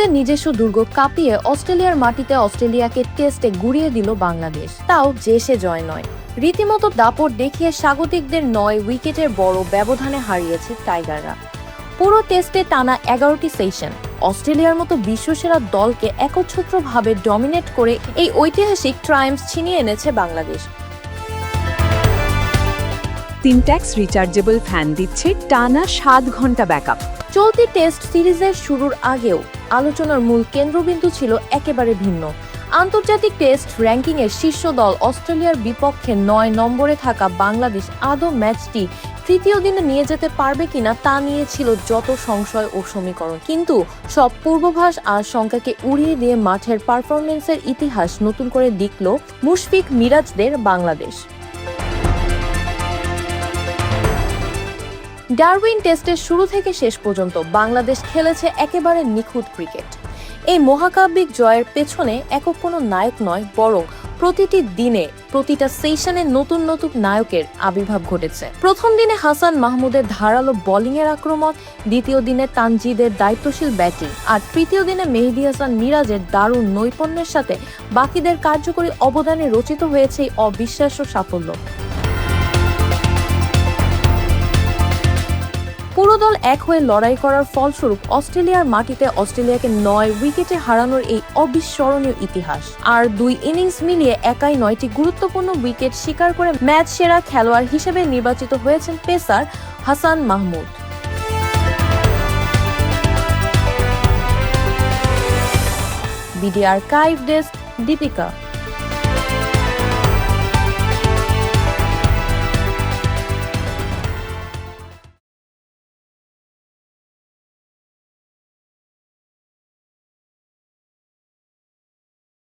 নিজেদের নিজস্ব দুর্গ কাঁপিয়ে অস্ট্রেলিয়ার মাটিতে অস্ট্রেলিয়াকে টেস্টে গুড়িয়ে দিল বাংলাদেশ, তাও জেসে জয় নয়, রীতিমতো দাপট দেখিয়ে স্বাগতিকদের 9 উইকেটের বড় ব্যবধানে হারিয়েছে টাইগাররা। পুরো টেস্টে টানা 11টি সেশন অস্ট্রেলিয়ার মতো বিশ্বসেরা দলকে একচ্ছত্রভাবে ডমিনেট করে এই ঐতিহাসিক ট্রায়াম্ফ ছিনিয়ে এনেছে বাংলাদেশ। সিনট্যাক্স রিচার্জেবল ফ্যান দিচ্ছে টানা 7 ঘন্টা ব্যাকআপ। চলতি টেস্ট সিরিজের শুরুর আগেও আলোচনার মূল কেন্দ্রবিন্দু ছিল একেবারে ভিন্ন। আন্তর্জাতিক টেস্ট র্যাঙ্কিংয়ের শীর্ষ দল অস্ট্রেলিয়ার বিপক্ষে 9 নম্বরে থাকা বাংলাদেশ আদৌ ম্যাচটি তৃতীয় দিনে নিয়ে যেতে পারবে কিনা তা নিয়ে ছিল যত সংশয় ও সমীকরণ। কিন্তু সব পূর্বাভাস আর শঙ্কাকে উড়িয়ে দিয়ে মাঠের পারফরমেন্সের ইতিহাস নতুন করে লিখল মুশফিক মিরাজদের বাংলাদেশ। ডারউইন টেস্টের শুরু থেকে শেষ পর্যন্ত বাংলাদেশ খেলেছে একেবারে নিখুঁত ক্রিকেট। এই মহাকাব্যিক জয়ের পেছনে একক কোনো নায়ক নয়, বরং প্রতিটি দিনে প্রতিটা সেশনে নতুন নতুন নায়কের আবির্ভাব ঘটেছে। প্রথম দিনে হাসান মাহমুদের ধারালো বোলিংয়ের আক্রমণ, দ্বিতীয় দিনে তানজিদের দায়িত্বশীল ব্যাটিং, আর তৃতীয় দিনে মেহেদী হাসান মিরাজের দারুণ নৈপুণ্যের সাথে বাকিদের কার্যকরী অবদানে রচিত হয়েছে এই অবিশ্বাস্য সাফল্য। পুরো দল এক হয়ে লড়াই করার ফলস্বরূপ অস্ট্রেলিয়ার মাটিতে অস্ট্রেলিয়াকে 9 উইকেটে হারানোর এই অবিস্মরণীয় ইতিহাস। আর 2 ইনিংস মিলিয়ে একাই 9টি গুরুত্বপূর্ণ উইকেট শিকার করে ম্যাচ সেরা খেলোয়াড় হিসেবে নির্বাচিত হয়েছেন pacer Hasan Mahmud. BD archive desk, Deepika.